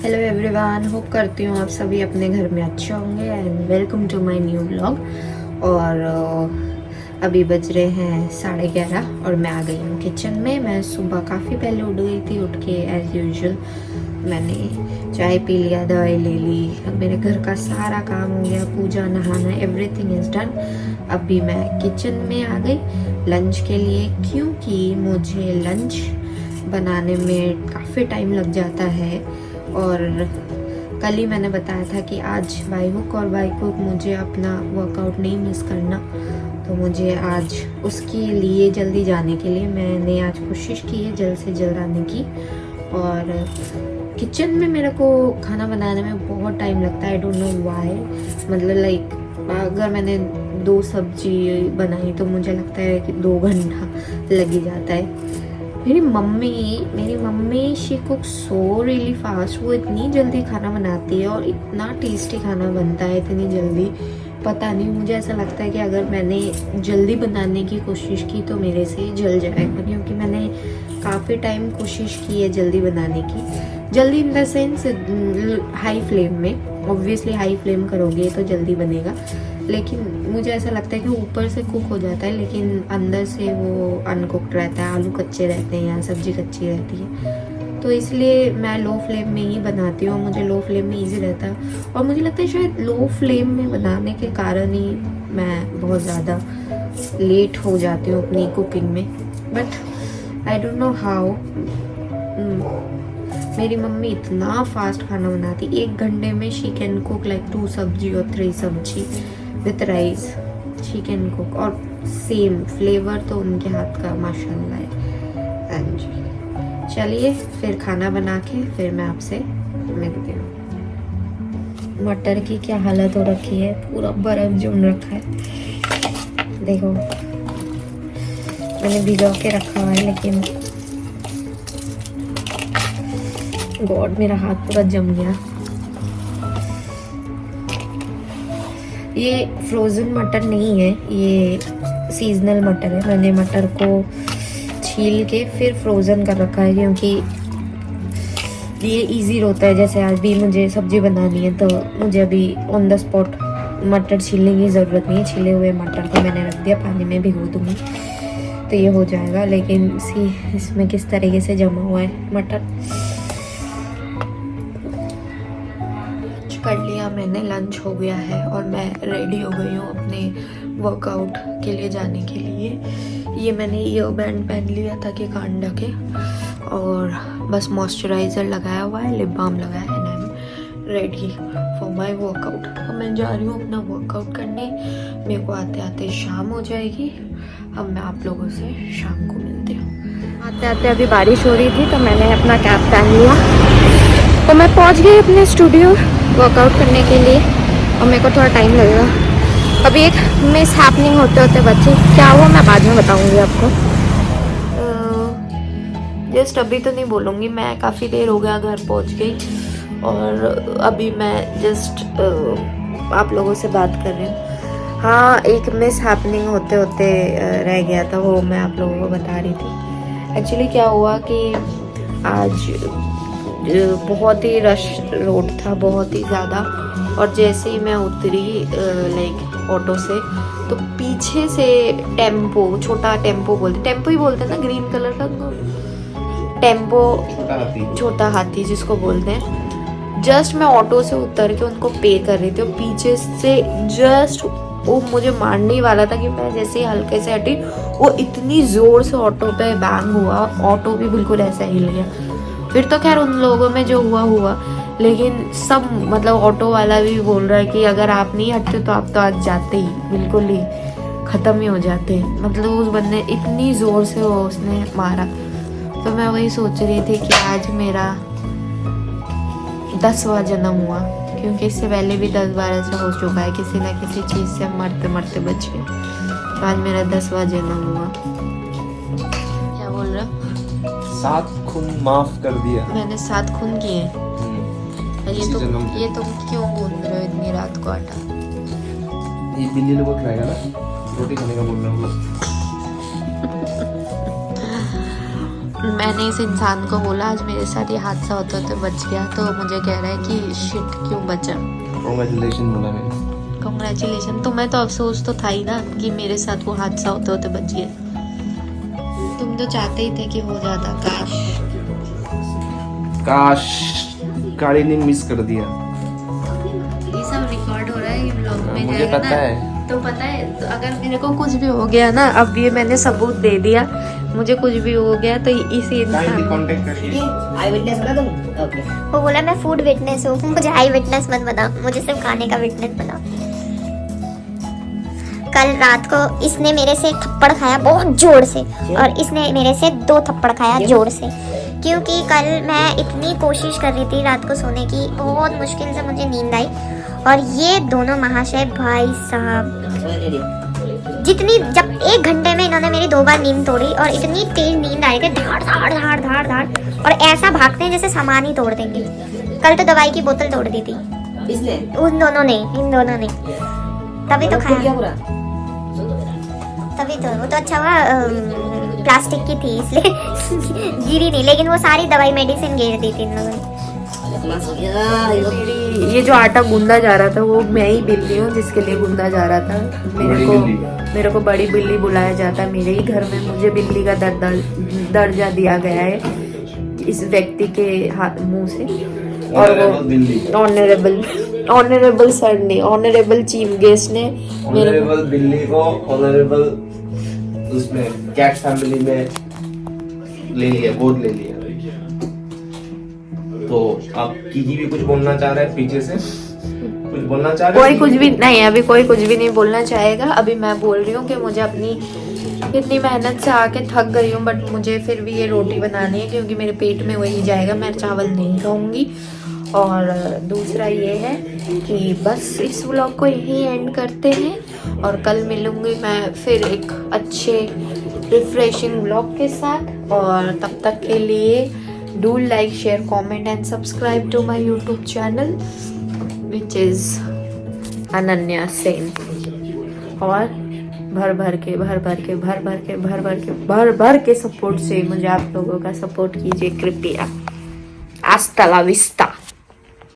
Hello everyone, hope करती हूँ आप सभी अपने घर में अच्छे होंगे and welcome to my new blog. और अभी बज रहे हैं 11:30 और मैं आ गई हूँ किचन में। मैं सुबह काफ़ी पहले उठ गई थी। उठ के एज़ यूजुअल मैंने चाय पी लिया, दवाई ले ली, अब मेरे घर का सारा काम हो गया, पूजा नहाना एवरीथिंग इज़ डन। अभी मैं किचन में आ गई लंच के लिए, क्योंकि मुझे लंच बनाने में काफ़ी टाइम लग जाता है। और कल ही मैंने बताया था कि आज बाई हुक और बाई क्रुक मुझे अपना वर्कआउट नहीं मिस करना, तो मुझे आज उसके लिए जल्दी जाने के लिए मैंने आज कोशिश की है जल्द से जल्द आने की। और किचन में मेरे को खाना बनाने में बहुत टाइम लगता है, आई डोंट नो व्हाई। मतलब लाइक अगर मैंने 2 सब्जी बनाई तो मुझे लगता है कि 2 घंटा लग ही जाता है। मेरी mummy she cook so really fast. वो इतनी जल्दी खाना बनाती है और इतना टेस्टी खाना बनता है इतनी जल्दी, पता नहीं। मुझे ऐसा लगता है कि अगर मैंने जल्दी बनाने की कोशिश की तो मेरे से जल जाएगा, क्योंकि मैंने काफ़ी टाइम कोशिश की है जल्दी बनाने की। जल्दी in the sense high flame में, ऑब्वियसली हाई फ्लेम करोगे तो जल्दी बनेगा, लेकिन मुझे ऐसा लगता है कि ऊपर से कुक हो जाता है लेकिन अंदर से वो अनकुक्ड रहता है, आलू कच्चे रहते हैं या सब्जी कच्ची रहती है। तो इसलिए मैं लो फ्लेम में ही बनाती हूँ, मुझे लो फ्लेम में इजी रहता है। और मुझे लगता है शायद लो फ्लेम में बनाने के कारण ही मैं बहुत ज़्यादा लेट हो जाती हूँ अपनी कुकिंग में, but I don't know how. मेरी मम्मी इतना फास्ट खाना बनाती, 1 घंटे में शी कैन कुक लाइक 2 सब्जी और 3 सब्जी with rice she can cook, और सेम फ्लेवर तो उनके हाथ का माशाल्लाह है। हाँ जी, चलिए फिर खाना बना के फिर मैं आपसे मिलती हूँ। मटर की क्या हालत हो रखी है, पूरा बर्फ जम रखा है। देखो मैंने भिगो के रखा हुआ है, लेकिन गॉड मेरा हाथ पूरा जम गया। ये फ्रोज़न मटर नहीं है, ये सीजनल मटर है। मैंने मटर को छील के फिर फ्रोज़न कर रखा है, क्योंकि ये इजी होता है। जैसे आज भी मुझे सब्जी बनानी है तो मुझे अभी ऑन द स्पॉट मटर छीलने की ज़रूरत नहीं है। छिले हुए मटर को मैंने रख दिया, पानी में भिगो दूँगी तो ये हो जाएगा। लेकिन सी इसमें किस तरीके से जमा हुआ है मटर। कर लिया मैंने, लंच हो गया है और मैं रेडी हो गई हूँ अपने वर्कआउट के लिए जाने के लिए। ये मैंने ईयर बैंड पहन लिया ताकि कान ढके, और बस मॉइस्चराइज़र लगाया हुआ है, लिप बाम लगाया है, and I am ready for my workout. अब मैं जा रही हूँ अपना वर्कआउट करने। मेरे को आते आते शाम हो जाएगी। अब मैं आप लोगों से शाम को मिलती हूँ। आते आते अभी बारिश हो रही थी तो मैंने अपना कैप पहन लिया, तो मैं पहुँच गई अपने स्टूडियो वर्कआउट करने के लिए। और मेरे को थोड़ा टाइम लगेगा, अभी एक मिस हैपनिंग होते होते बच्चे क्या हुआ मैं बाद में बताऊंगी आपको। जस्ट अभी तो नहीं बोलूँगी, मैं काफ़ी देर हो गया घर पहुंच गई और अभी मैं जस्ट आप लोगों से बात कर रही हूँ। हाँ, एक मिस हैपनिंग होते होते रह गया था, वो मैं आप लोगों को बता रही थी। एक्चुअली क्या हुआ कि आज बहुत ही रश रोड था, बहुत ही ज़्यादा। और जैसे ही मैं उतरी लाइक ऑटो से, तो पीछे से टेम्पो, छोटा टेम्पो टेम्पो ही बोलते हैं ना, ग्रीन कलर का टेम्पो, छोटा हाथी जिसको बोलते हैं। जस्ट मैं ऑटो से उतर के उनको पे कर रही थी और पीछे से जस्ट वो मुझे मारने ही वाला था कि मैं जैसे ही हल्के से हटी, वो इतनी ज़ोर से ऑटो पे बैंग हुआ, ऑटो भी बिल्कुल ऐसा हिल गया। फिर तो खैर उन लोगों में जो हुआ, लेकिन सब मतलब ऑटो वाला भी बोल रहा है कि अगर आप नहीं हटते तो आप तो आज जाते ही, बिल्कुल ही ख़त्म ही हो जाते। मतलब उस बंदे इतनी ज़ोर से वो उसने मारा। तो मैं वही सोच रही थी कि आज मेरा 10वां जन्म हुआ, क्योंकि इससे पहले भी 10 बार ऐसा हो चुका है, किसी ना किसी चीज़ से मरते मरते बच गए। तो आज मेरा 10वां जन्म हुआ। क्या बोल रहा? 7 खून माफ कर दिया मैंने 7 खून किए। ये तुम क्यों गूंद रहे हो इतनी रात को आटा? ये बिल्ली लोगों को खाएगा ना, रोटी खाने का बोल रहा हूँ। मैंने इस इंसान को बोला आज मेरे साथ ये हादसा होता तो बच गया, तो मुझे कह रहा है कि शिट क्यों बचा। कांग्रेचुलेशन बोला मैंने। कांग्रेचुलेशन। तुम्हें तो अफसोस तो था ही ना कि मेरे साथ वो हादसा होते होते बच गया। तुम तो चाहते ही थे कि हो जाता, काश गाड़ी ने मिस कर दिया। ये सब रिकॉर्ड हो रहा है, ये ब्लॉग में मुझे जाएगा पता ना। है। तो पता है, तो अगर मेरे को कुछ भी हो गया ना, अब ये मैंने सबूत दे दिया, मुझे कुछ भी हो गया तो इसी इंसान कांटेक्ट करिए। आई विटनेस बना तुम? ओके। वो बोला मैं फूड विटनेस हूँ, मुझे आई विटनेस मत बनाओ, मुझे सिर्फ खाने का विटनेस बनाओ। कल रात को इसने मेरे से एक थप्पड़ खाया बहुत जोर से, और इसने मेरे से 2 थप्पड़ खाया जोर से, क्योंकि कल मैं इतनी कोशिश कर रही थी रात को सोने की, बहुत मुश्किल से मुझे नींद आई, और ये दोनों महाशय भाई साहब जितनी, जब 1 घंटे में इन्होंने मेरी 2 बार नींद तोड़ी, और इतनी तेज नींद आई कि धाड़ धाड़ धाड़ धाड़ धाड़, और ऐसा भागते हैं जैसे सामान ही तोड़ देंगे। कल तो दवाई की बोतल तोड़ दी थी इसने उन दोनों ने, इन दोनों ने, तभी तो फूट गया खाया, पूरा। तभी तो। वो तो अच्छा हुआ प्लास्टिक की थी इसलिए गिरी नहीं, लेकिन वो सारी दवाई मेडिसिन गिर दी थी इन लोगों ने। ये जो आटा गूंदा जा रहा था वो मैं ही बिल्ली हूँ जिसके लिए गूंदा जा रहा था। मेरे को बड़ी बिल्ली बुलाया जाता है मेरे ही घर में। मुझे बिल्ली का दर्जा दिया गया है इस व्यक्ति के मुंह से, और वो ऑनरेबल सर ने, ऑनरेबल चीफ गेस्ट ने ऑनरेबल बिल्ली को ऑनरेबल उसमें कैट फैमिली में ले लिया, गोद ले लिया। तो आप कीकी भी कुछ बोलना चाह रहे हैं पीछे से? कुछ बोलना चाह रहे हैं? कोई कुछ भी नहीं, अभी कोई कुछ भी नहीं बोलना चाहेगा। अभी मैं बोल रही हूँ कि मुझे अपनी इतनी मेहनत से आके थक गई हूँ, बट मुझे फिर भी ये रोटी बनानी है क्योंकि मेरे पेट में वही जाएगा, मैं चावल नहीं खाऊंगी। और दूसरा ये है कि बस इस व्लॉग को यहीं एंड करते हैं, और कल मिलूंगी मैं फिर एक अच्छे रिफ्रेशिंग व्लॉग के साथ। और तब तक के लिए do like, share, comment and subscribe to my YouTube channel which is Ananya Sen. और भर के सपोर्ट से मुझे आप लोगों का सपोर्ट कीजिए कृपया। Hasta la vista.